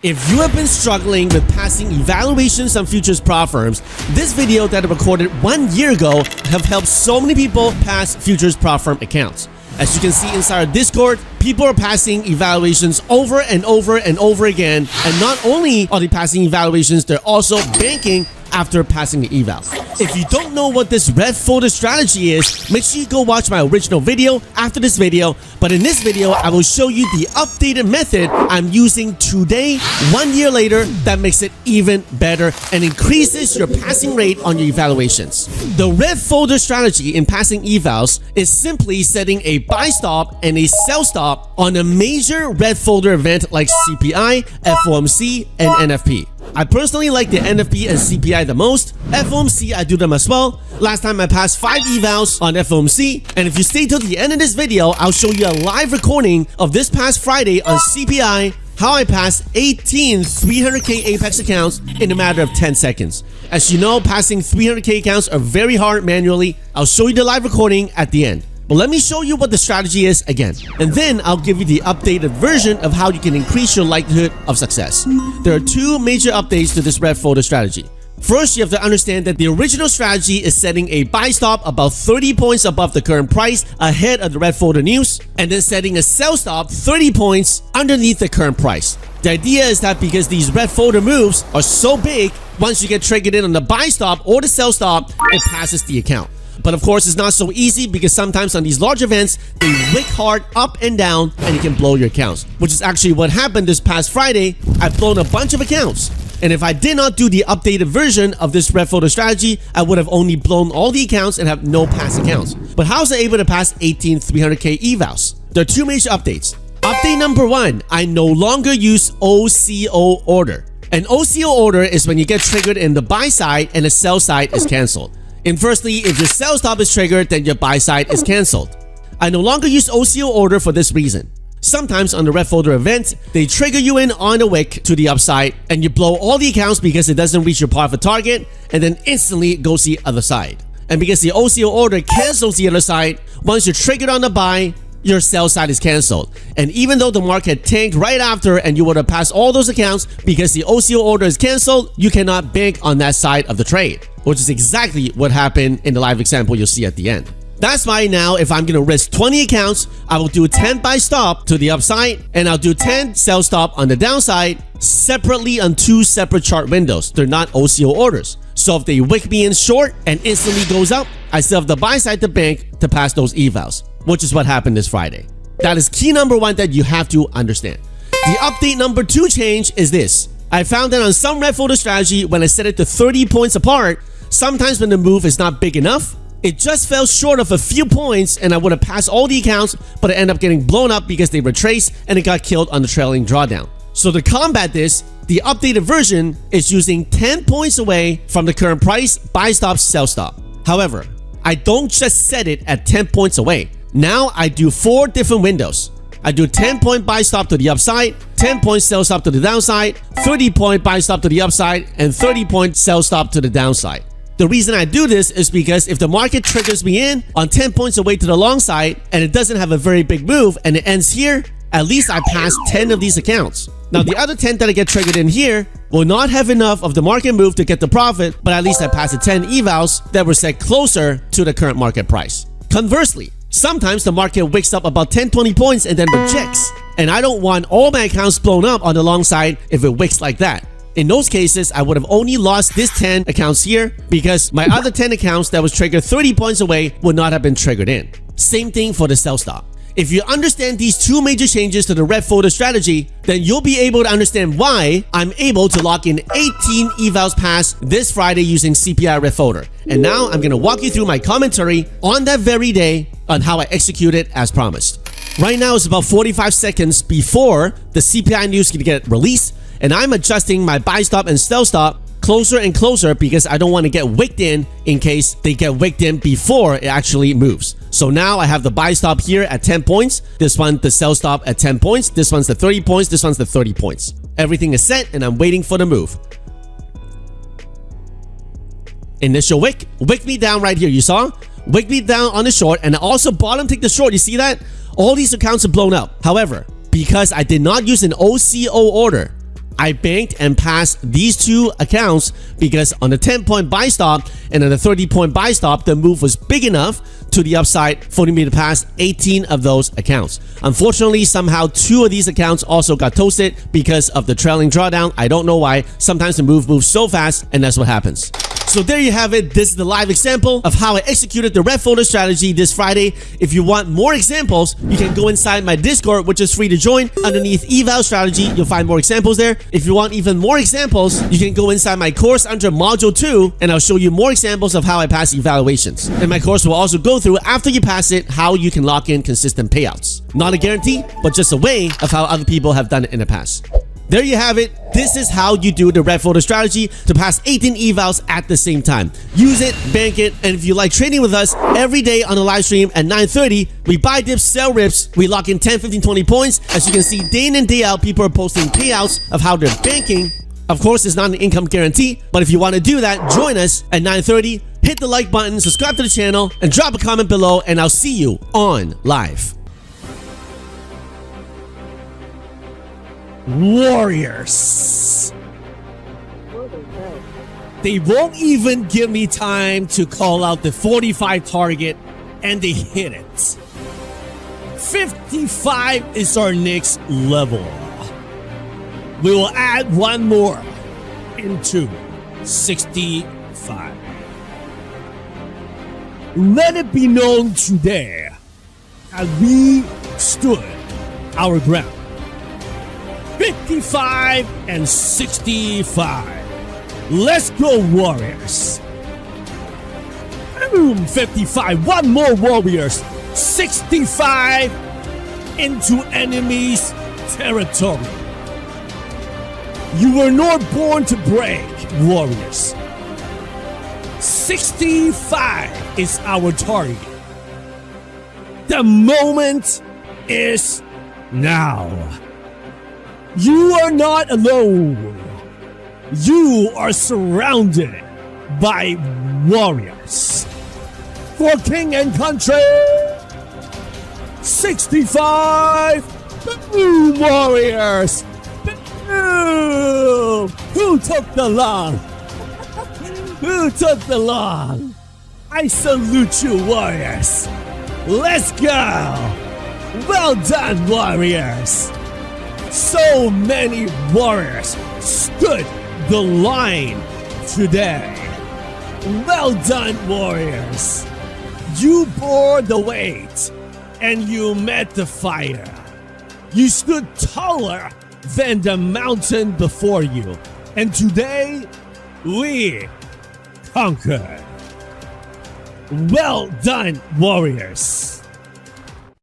If you have been struggling with passing evaluations on futures prop firms, this video that I recorded 1 year ago have helped so many people pass futures prop firm accounts. As you can see inside our Discord, people are passing evaluations over and over and over again. And not only are they passing evaluations, they're also banking after passing the eval. If you don't know what this red folder strategy is, make sure you go watch my original video after this video. But in this video, I will show you the updated method I'm using today, 1 year later, that makes it even better and increases your passing rate on your evaluations. The red folder strategy in passing evals is simply setting a buy stop and a sell stop on a major red folder event like CPI, FOMC, and NFP. I personally like the NFP and CPI the most. FOMC, I do them as well. Last time I passed 5 evals on FOMC, and if you stay till the end of this video, I'll show you a live recording of this past Friday on CPI, how I passed 18 300k Apex accounts in a matter of 10 seconds. As you know, passing 300k accounts are very hard manually. I'll show you the live recording at the end. But let me show you what the strategy is again, and then I'll give you the updated version of how you can increase your likelihood of success. There are 2 major updates to this red folder strategy. First, you have to understand that the original strategy is setting a buy stop about 30 points above the current price ahead of the red folder news, and then setting a sell stop 30 points underneath the current price. The idea is that because these red folder moves are so big, once you get triggered in on the buy stop or the sell stop, it passes the account. But of course, it's not so easy because sometimes on these large events, they wick hard up and down and you can blow your accounts, which is actually what happened this past Friday. I've blown a bunch of accounts. And if I did not do the updated version of this red folder strategy, I would have only blown all the accounts and have no pass accounts. But how was I able to pass 18 300k evals? There are 2 major updates. Update number 1, I no longer use OCO order. An OCO order is when you get triggered in the buy side and the sell side is canceled. Inversely, if your sell stop is triggered, then your buy side is cancelled. I no longer use OCO order for this reason. Sometimes on the red folder event, they trigger you in on a wick to the upside and you blow all the accounts because it doesn't reach your profit target and then instantly goes the other side. And because the OCO order cancels the other side, once you're triggered on the buy, your sell side is cancelled. And even though the market tanked right after and you would have passed all those accounts, because the OCO order is cancelled, you cannot bank on that side of the trade, which is exactly what happened in the live example you'll see at the end. That's why now if I'm going to risk 20 accounts, I will do 10 buy stop to the upside and I'll do 10 sell stop on the downside separately on 2 separate chart windows. They're not OCO orders. So if they wick me in short and instantly goes up, I still have the buy side to bank to pass those evals, which is what happened this Friday. That is key number 1 that you have to understand. The update number 2 change is this. I found that on some red folder strategy, when I set it to 30 points apart, sometimes when the move is not big enough, it just fell short of a few points and I would have passed all the accounts, but it ended up getting blown up because they retraced and it got killed on the trailing drawdown. So to combat this, the updated version is using 10 points away from the current price, buy stop, sell stop. However, I don't just set it at 10 points away. Now I do 4 different windows. I do 10-point buy stop to the upside, 10-point sell stop to the downside, 30-point buy stop to the upside, and 30-point sell stop to the downside. The reason I do this is because if the market triggers me in on 10 points away to the long side and it doesn't have a very big move and it ends here, at least I passed 10 of these accounts. Now the other 10 that I get triggered in here will not have enough of the market move to get the profit, but at least I passed the 10 evals that were set closer to the current market price. Conversely, sometimes the market wicks up about 10-20 points and then rejects. And I don't want all my accounts blown up on the long side if it wicks like that. In those cases, I would have only lost this 10 accounts here because my other 10 accounts that was triggered 30 points away would not have been triggered in. Same thing for the sell stop. If you understand these 2 major changes to the red folder strategy, then you'll be able to understand why I'm able to lock in 18 evals pass this Friday using CPI red folder. And now I'm going to walk you through my commentary on that very day on how I executed as promised. Right now it's about 45 seconds before the CPI news can get released, and I'm adjusting my buy stop and sell stop closer and closer because I don't want to get wicked in case they get wicked in before it actually moves. So now I have the buy stop here at 10 points. This one, the sell stop at 10 points. This one's the 30 points. This one's the 30 points. Everything is set and I'm waiting for the move. Initial wick me down right here. You saw? Wick me down on the short and I also bottom tick the short. You see that? All these accounts are blown up. However, because I did not use an OCO order, I banked and passed these two accounts because on the 10-point buy stop and on the 30-point buy stop, the move was big enough to the upside for me to pass 18 of those accounts. Unfortunately, somehow 2 of these accounts also got toasted because of the trailing drawdown. I don't know why. Sometimes the move moves so fast, and that's what happens. So there you have it. This is the live example of how I executed the red folder strategy this Friday. If you want more examples, you can go inside my Discord, which is free to join. Underneath Eval strategy, you'll find more examples there. If you want even more examples, you can go inside my course under module 2, and I'll show you more examples of how I pass evaluations. And my course will also go through, after you pass it, how you can lock in consistent payouts. Not a guarantee, but just a way of how other people have done it in the past. There you have it. This is how you do the red folder strategy to pass 18 evals at the same time. Use it, bank it, and if you like trading with us every day on the live stream at 9:30, we buy dips, sell rips, we lock in 10, 15, 20 points. As you can see, day in and day out, people are posting payouts of how they're banking. Of course, it's not an income guarantee, but if you want to do that, join us at 9:30, hit the like button, subscribe to the channel, and drop a comment below, and I'll see you on live. Warriors. They won't even give me time to call out the 45 target, and they hit it. 55 is our next level. We will add one more into 65. Let it be known today that we stood our ground. 55 and 65. Let's go, Warriors. Boom, 55. One more, Warriors. 65 into enemy's territory. You were not born to break, Warriors. 65 is our target. The moment is now. You are not alone. You are surrounded by warriors. For king and country. 65. Boom, warriors. Boom. Who took the long? Who took the long? I salute you, warriors. Let's go. Well done, warriors. So many warriors stood the line today. Well done, warriors. You bore the weight and you met the fire. You stood taller than the mountain before you. And today, we conquered. Well done, warriors.